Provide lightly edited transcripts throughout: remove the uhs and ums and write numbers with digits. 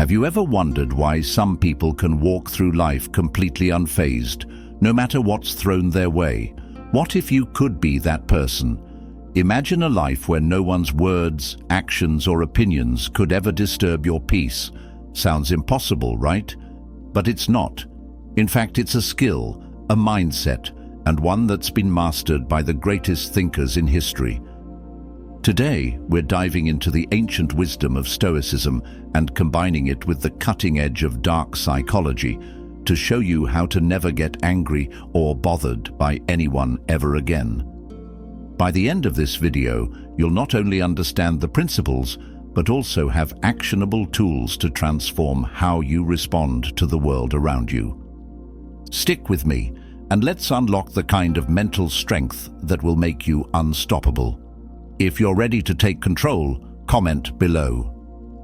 Have you ever wondered why some people can walk through life completely unfazed, no matter what's thrown their way? What if you could be that person? Imagine a life where no one's words, actions, or opinions could ever disturb your peace. Sounds impossible, right? But it's not. In fact, it's a skill, a mindset, and one that's been mastered by the greatest thinkers in history. Today, we're diving into the ancient wisdom of Stoicism and combining it with the cutting edge of dark psychology to show you how to never get angry or bothered by anyone ever again. By the end of this video, you'll not only understand the principles, but also have actionable tools to transform how you respond to the world around you. Stick with me, and let's unlock the kind of mental strength that will make you unstoppable. If you're ready to take control, comment below.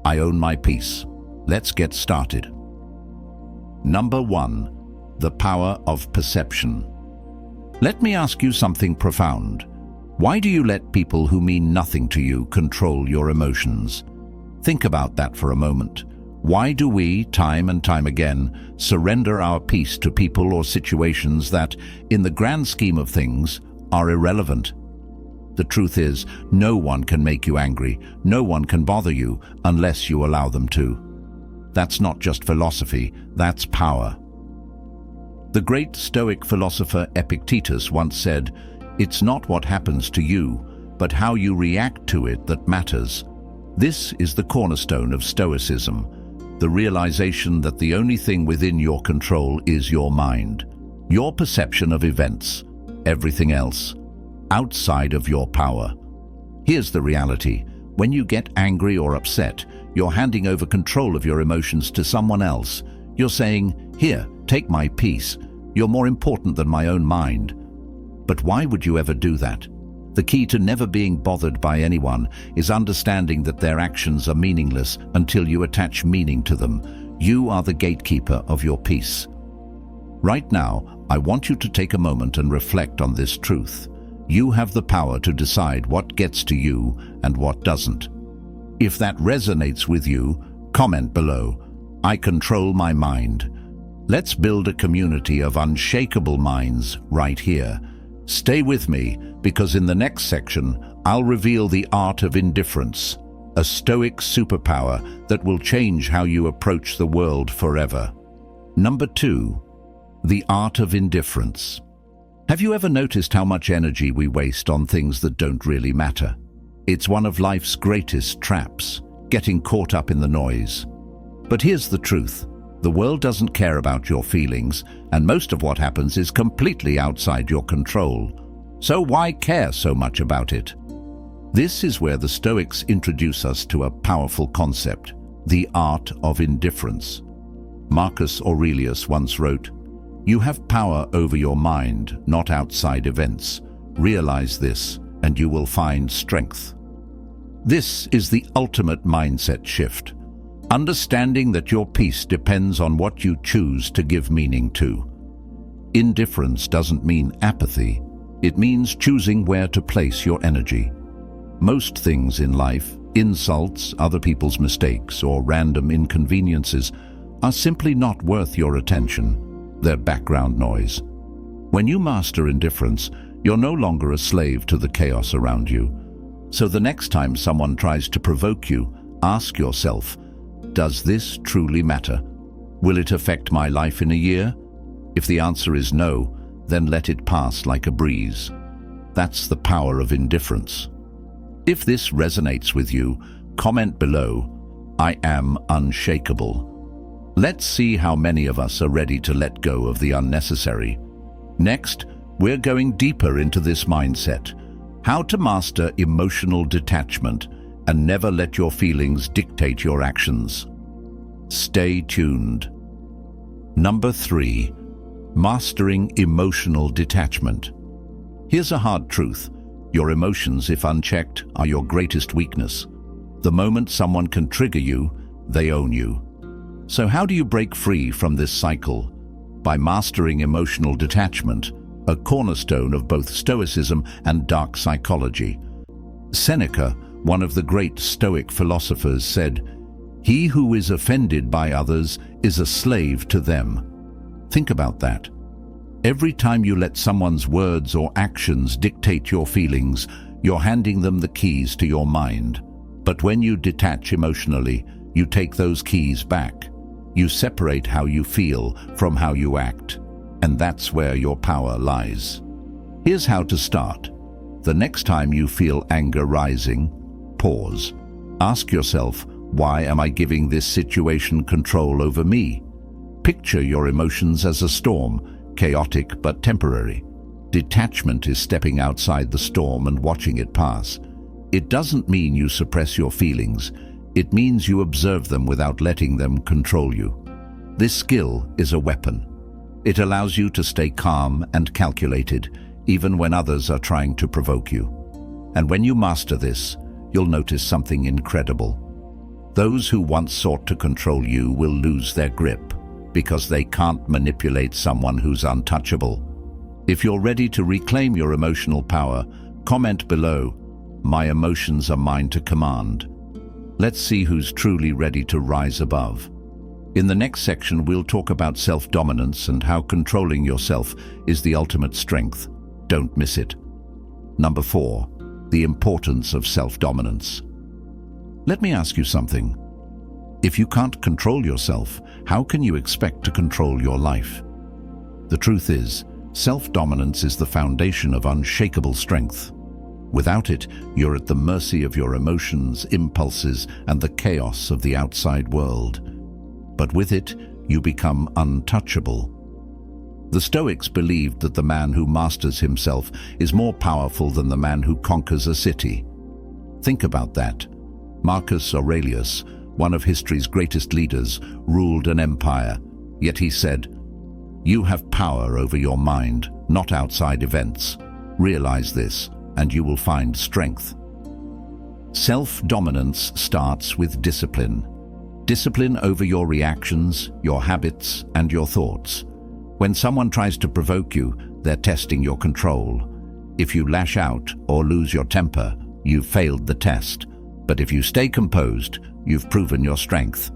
I own my peace. Let's get started. Number 1. The power of perception. Let me ask you something profound. Why do you let people who mean nothing to you control your emotions? Think about that for a moment. Why do we, time and time again, surrender our peace to people or situations that, in the grand scheme of things, are irrelevant? The truth is, no one can make you angry, no one can bother you unless you allow them to. That's not just philosophy, that's power. The great Stoic philosopher Epictetus once said, "It's not what happens to you, but how you react to it that matters." This is the cornerstone of Stoicism, the realization that the only thing within your control is your mind, your perception of events, everything else outside of your power. Here's the reality. When you get angry or upset, you're handing over control of your emotions to someone else. You're saying, "Here, take my peace. You're more important than my own mind." But why would you ever do that? The key to never being bothered by anyone is understanding that their actions are meaningless until you attach meaning to them. You are the gatekeeper of your peace. Right now, I want you to take a moment and reflect on this truth. You have the power to decide what gets to you and what doesn't. If that resonates with you, comment below. I control my mind. Let's build a community of unshakable minds right here. Stay with me, because in the next section, I'll reveal the art of indifference, a Stoic superpower that will change how you approach the world forever. Number 2. The art of indifference. Have you ever noticed how much energy we waste on things that don't really matter? It's one of life's greatest traps, getting caught up in the noise. But here's the truth. The world doesn't care about your feelings, and most of what happens is completely outside your control. So why care so much about it? This is where the Stoics introduce us to a powerful concept, the art of indifference. Marcus Aurelius once wrote, "You have power over your mind, not outside events. Realize this, and you will find strength." This is the ultimate mindset shift. Understanding that your peace depends on what you choose to give meaning to. Indifference doesn't mean apathy. It means choosing where to place your energy. Most things in life, insults, other people's mistakes, or random inconveniences, are simply not worth your attention. They're background noise. When you master indifference, you're no longer a slave to the chaos around you. So the next time someone tries to provoke you, ask yourself, does this truly matter? Will it affect my life in a year? If the answer is no, then let it pass like a breeze. That's the power of indifference. If this resonates with you, comment below, "I am unshakable." Let's see how many of us are ready to let go of the unnecessary. Next, we're going deeper into this mindset, how to master emotional detachment and never let your feelings dictate your actions. Stay tuned. Number 3. Mastering emotional detachment. Here's a hard truth. Your emotions, if unchecked, are your greatest weakness. The moment someone can trigger you, they own you. So how do you break free from this cycle? By mastering emotional detachment, a cornerstone of both Stoicism and dark psychology. Seneca, one of the great Stoic philosophers, said, He who is offended by others is a slave to them. Think about that. Every time you let someone's words or actions dictate your feelings, you're handing them the keys to your mind. But when you detach emotionally, you take those keys back. You separate how you feel from how you act, and that's where your power lies. Here's how to start. The next time you feel anger rising, pause. Ask yourself, why am I giving this situation control over me? Picture your emotions as a storm, chaotic but temporary. Detachment is stepping outside the storm and watching it pass. It doesn't mean you suppress your feelings. It means you observe them without letting them control you. This skill is a weapon. It allows you to stay calm and calculated, even when others are trying to provoke you. And when you master this, you'll notice something incredible. Those who once sought to control you will lose their grip, because they can't manipulate someone who's untouchable. If you're ready to reclaim your emotional power, comment below, "My emotions are mine to command." Let's see who's truly ready to rise above. In the next section, we'll talk about self-dominance and how controlling yourself is the ultimate strength. Don't miss it. Number 4, the importance of self-dominance. Let me ask you something. If you can't control yourself, how can you expect to control your life? The truth is, self-dominance is the foundation of unshakable strength. Without it, you're at the mercy of your emotions, impulses, and the chaos of the outside world. But with it, you become untouchable. The Stoics believed that the man who masters himself is more powerful than the man who conquers a city. Think about that. Marcus Aurelius, one of history's greatest leaders, ruled an empire, yet he said, "You have power over your mind, not outside events. Realize this, and you will find strength." Self-dominance starts with discipline. Discipline over your reactions, your habits, and your thoughts. When someone tries to provoke you, they're testing your control. If you lash out or lose your temper, you've failed the test. But if you stay composed, you've proven your strength.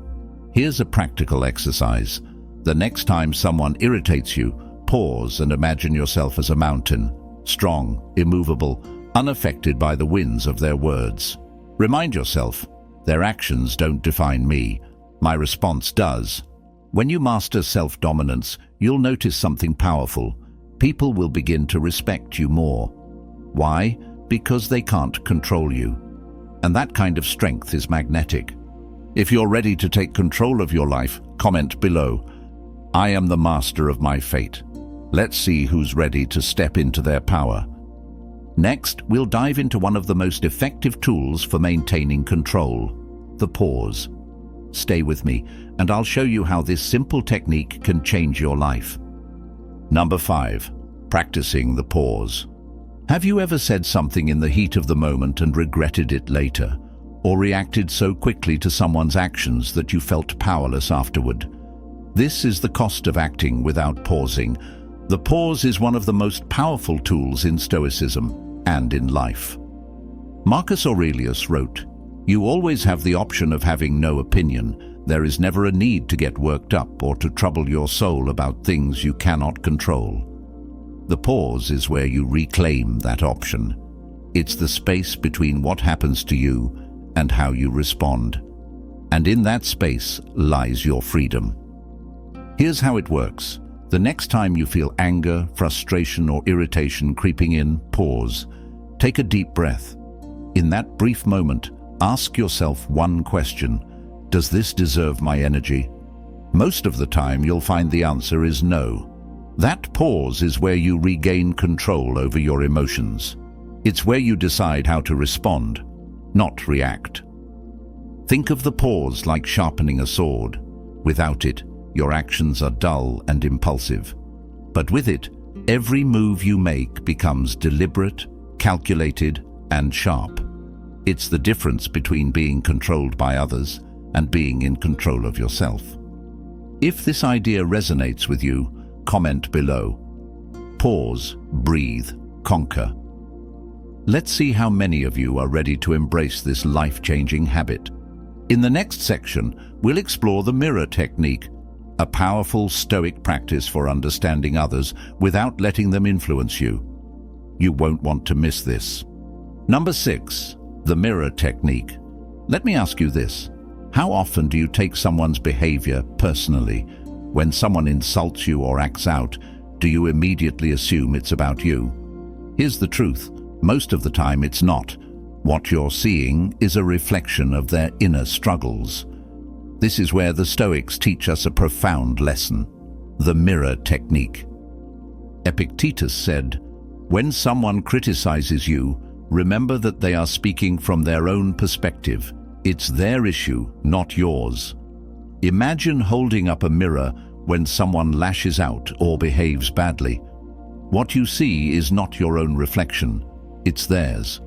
Here's a practical exercise. The next time someone irritates you, pause and imagine yourself as a mountain, strong, immovable, unaffected by the winds of their words. Remind yourself, their actions don't define me. My response does. When you master self-dominance, you'll notice something powerful. People will begin to respect you more. Why? Because they can't control you. And that kind of strength is magnetic. If you're ready to take control of your life, comment below. I am the master of my fate. Let's see who's ready to step into their power. Next, we'll dive into one of the most effective tools for maintaining control, the pause. Stay with me, and I'll show you how this simple technique can change your life. Number 5, practicing the pause. Have you ever said something in the heat of the moment and regretted it later, or reacted so quickly to someone's actions that you felt powerless afterward? This is the cost of acting without pausing. The pause is one of the most powerful tools in Stoicism and in life. Marcus Aurelius wrote, "You always have the option of having no opinion. There is never a need to get worked up or to trouble your soul about things you cannot control." The pause is where you reclaim that option. It's the space between what happens to you and how you respond. And in that space lies your freedom. Here's how it works. The next time you feel anger, frustration, or irritation creeping in, pause. Take a deep breath. In that brief moment, ask yourself one question. Does this deserve my energy? Most of the time, you'll find the answer is no. That pause is where you regain control over your emotions. It's where you decide how to respond, not react. Think of the pause like sharpening a sword. Without it, your actions are dull and impulsive. But with it, every move you make becomes deliberate, calculated, and sharp. It's the difference between being controlled by others and being in control of yourself. If this idea resonates with you, comment below. Pause, breathe, conquer. Let's see how many of you are ready to embrace this life-changing habit. In the next section, we'll explore the mirror technique, a powerful Stoic practice for understanding others without letting them influence you. You won't want to miss this. Number 6, the mirror technique. Let me ask you this. How often do you take someone's behavior personally? When someone insults you or acts out, do you immediately assume it's about you? Here's the truth. Most of the time it's not. What you're seeing is a reflection of their inner struggles. This is where the Stoics teach us a profound lesson: the mirror technique. Epictetus said, "When someone criticizes you, remember that they are speaking from their own perspective. It's their issue, not yours." Imagine holding up a mirror when someone lashes out or behaves badly. What you see is not your own reflection, it's theirs.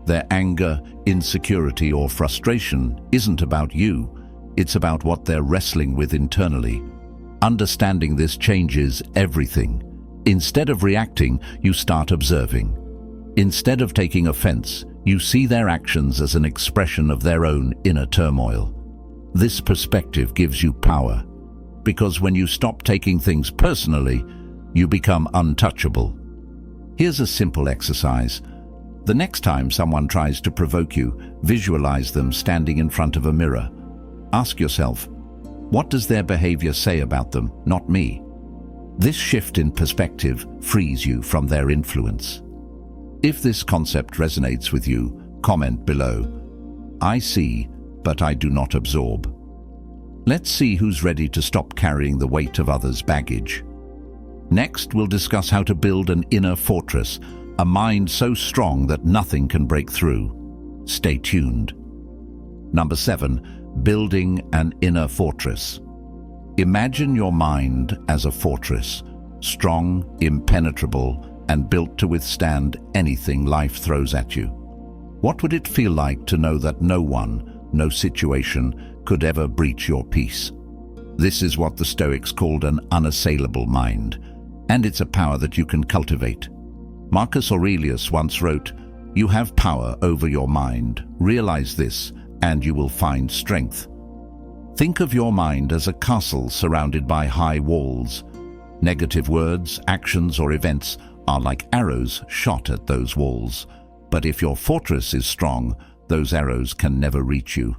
Their anger, insecurity, or frustration isn't about you, it's about what they're wrestling with internally. Understanding this changes everything. Instead of reacting, you start observing. Instead of taking offense, you see their actions as an expression of their own inner turmoil. This perspective gives you power, because when you stop taking things personally, you become untouchable. Here's a simple exercise. The next time someone tries to provoke you, visualize them standing in front of a mirror. Ask yourself, what does their behavior say about them, not me? This shift in perspective frees you from their influence. If this concept resonates with you, comment below. I see, but I do not absorb. Let's see who's ready to stop carrying the weight of others' baggage. Next, we'll discuss how to build an inner fortress, a mind so strong that nothing can break through. Stay tuned. Number 7, building an inner fortress. Imagine your mind as a fortress, strong, impenetrable, and built to withstand anything life throws at you. What would it feel like to know that no one, no situation, could ever breach your peace? This is what the Stoics called an unassailable mind, and it's a power that you can cultivate. Marcus Aurelius once wrote, "You have power over your mind. Realize this, and you will find strength." Think of your mind as a castle surrounded by high walls. Negative words, actions, or events are like arrows shot at those walls. But if your fortress is strong, those arrows can never reach you.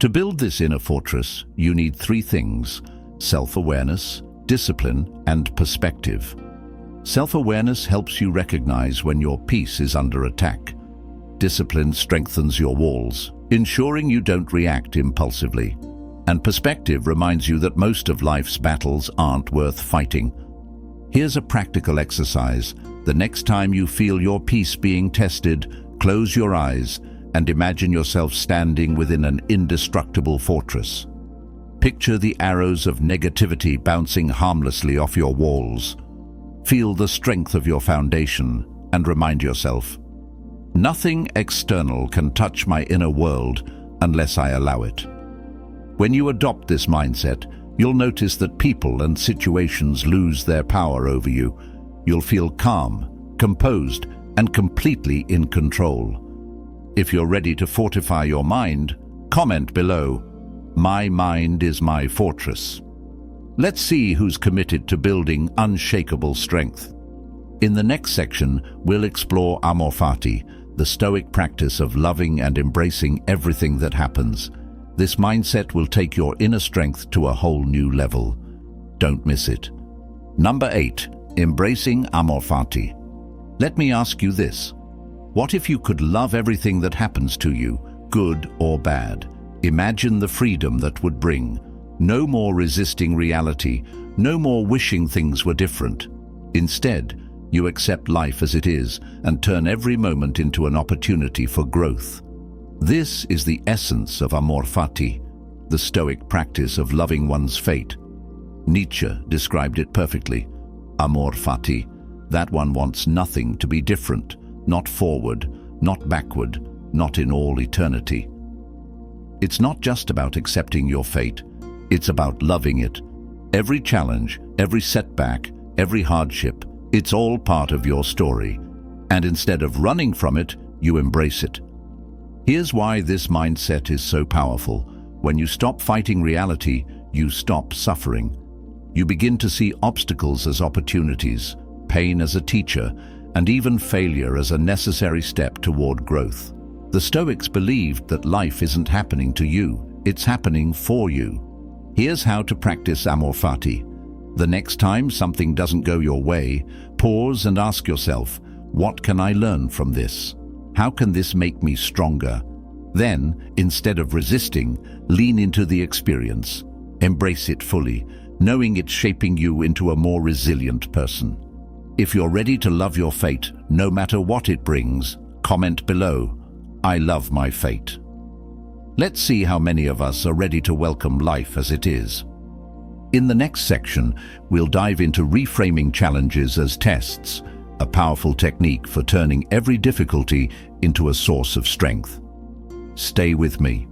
To build this inner fortress, you need 3 things: self-awareness, discipline, and perspective. Self-awareness helps you recognize when your peace is under attack. Discipline strengthens your walls, ensuring you don't react impulsively. And perspective reminds you that most of life's battles aren't worth fighting. Here's a practical exercise. The next time you feel your peace being tested, close your eyes and imagine yourself standing within an indestructible fortress. Picture the arrows of negativity bouncing harmlessly off your walls. Feel the strength of your foundation and remind yourself, nothing external can touch my inner world unless I allow it. When you adopt this mindset, you'll notice that people and situations lose their power over you. You'll feel calm, composed, and completely in control. If you're ready to fortify your mind, comment below, "My mind is my fortress." Let's see who's committed to building unshakable strength. In the next section, we'll explore Amor Fati, the Stoic practice of loving and embracing everything that happens. This mindset will take your inner strength to a whole new level. Don't miss it. Number 8, embracing Amor Fati. Let me ask you this. What if you could love everything that happens to you, good or bad? Imagine the freedom that would bring. No more resisting reality, no more wishing things were different. Instead, you accept life as it is and turn every moment into an opportunity for growth. This is the essence of Amor Fati, the Stoic practice of loving one's fate. Nietzsche described it perfectly. Amor Fati, that one wants nothing to be different, not forward, not backward, not in all eternity. It's not just about accepting your fate, it's about loving it. Every challenge, every setback, every hardship, it's all part of your story. And instead of running from it, you embrace it. Here's why this mindset is so powerful. When you stop fighting reality, you stop suffering. You begin to see obstacles as opportunities, pain as a teacher, and even failure as a necessary step toward growth. The Stoics believed that life isn't happening to you, it's happening for you. Here's how to practice Amor Fati. The next time something doesn't go your way, pause and ask yourself, what can I learn from this? How can this make me stronger? Then, instead of resisting, lean into the experience. Embrace it fully, knowing it's shaping you into a more resilient person. If you're ready to love your fate, no matter what it brings, comment below, I love my fate. Let's see how many of us are ready to welcome life as it is. In the next section, we'll dive into reframing challenges as tests, a powerful technique for turning every difficulty into a source of strength. Stay with me.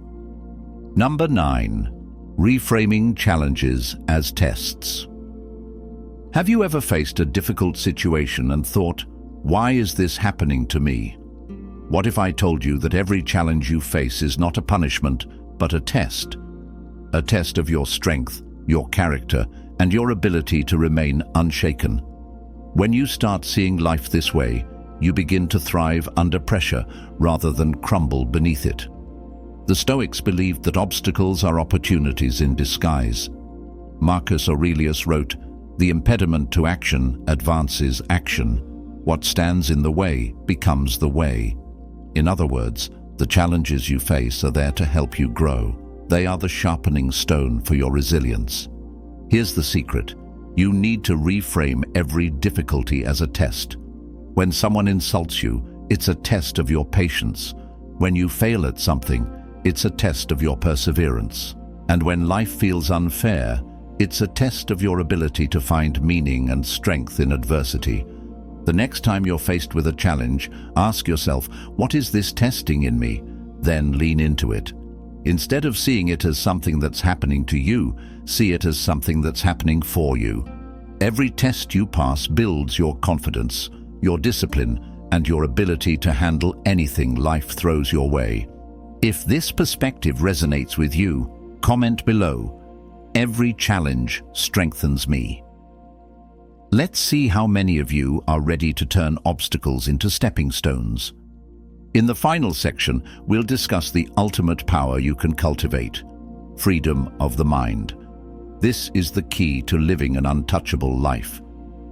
Number 9. Reframing challenges as tests. Have you ever faced a difficult situation and thought, why is this happening to me? What if I told you that every challenge you face is not a punishment, but a test? A test of your strength, your character, and your ability to remain unshaken. When you start seeing life this way, you begin to thrive under pressure rather than crumble beneath it. The Stoics believed that obstacles are opportunities in disguise. Marcus Aurelius wrote, "The impediment to action advances action. What stands in the way becomes the way." In other words, the challenges you face are there to help you grow. They are the sharpening stone for your resilience. Here's the secret. You need to reframe every difficulty as a test. When someone insults you, it's a test of your patience. When you fail at something, it's a test of your perseverance. And when life feels unfair, it's a test of your ability to find meaning and strength in adversity. The next time you're faced with a challenge, ask yourself, what is this testing in me? Then lean into it. Instead of seeing it as something that's happening to you, see it as something that's happening for you. Every test you pass builds your confidence, your discipline, and your ability to handle anything life throws your way. If this perspective resonates with you, comment below. Every challenge strengthens me. Let's see how many of you are ready to turn obstacles into stepping stones. In the final section, we'll discuss the ultimate power you can cultivate, freedom of the mind. This is the key to living an untouchable life.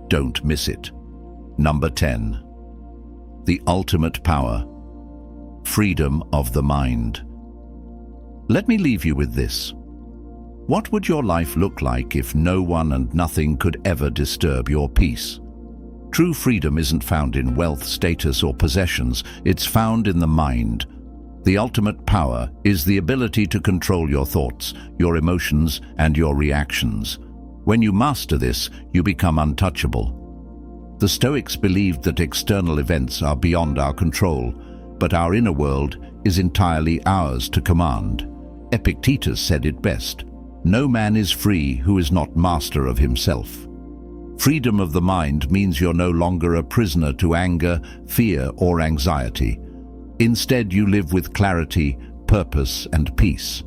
Don't miss it. Number 10. The ultimate power, freedom of the mind. Let me leave you with this. What would your life look like if no one and nothing could ever disturb your peace? True freedom isn't found in wealth, status, or possessions. It's found in the mind. The ultimate power is the ability to control your thoughts, your emotions, and your reactions. When you master this, you become untouchable. The Stoics believed that external events are beyond our control, but our inner world is entirely ours to command. Epictetus said it best, "No man is free who is not master of himself." Freedom of the mind means you're no longer a prisoner to anger, fear, or anxiety. Instead, you live with clarity, purpose, and peace.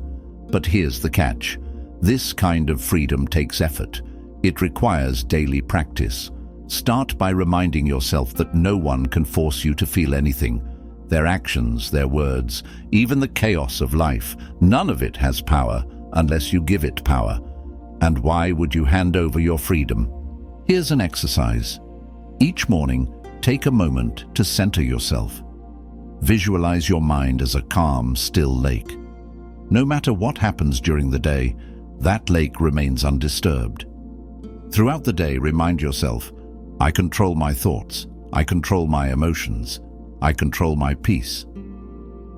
But here's the catch. This kind of freedom takes effort. It requires daily practice. Start by reminding yourself that no one can force you to feel anything. Their actions, their words, even the chaos of life, none of it has power unless you give it power. And why would you hand over your freedom? Here's an exercise. Each morning, take a moment to center yourself. Visualize your mind as a calm, still lake. No matter what happens during the day, that lake remains undisturbed. Throughout the day, remind yourself, I control my thoughts, I control my emotions, I control my peace.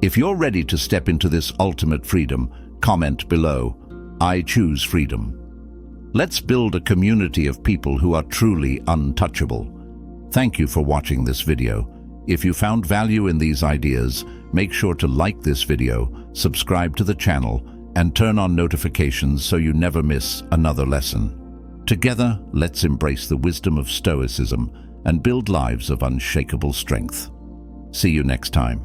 If you're ready to step into this ultimate freedom, comment below, I choose freedom. Let's build a community of people who are truly untouchable. Thank you for watching this video. If you found value in these ideas, make sure to like this video, subscribe to the channel, and turn on notifications so you never miss another lesson. Together, let's embrace the wisdom of Stoicism and build lives of unshakable strength. See you next time.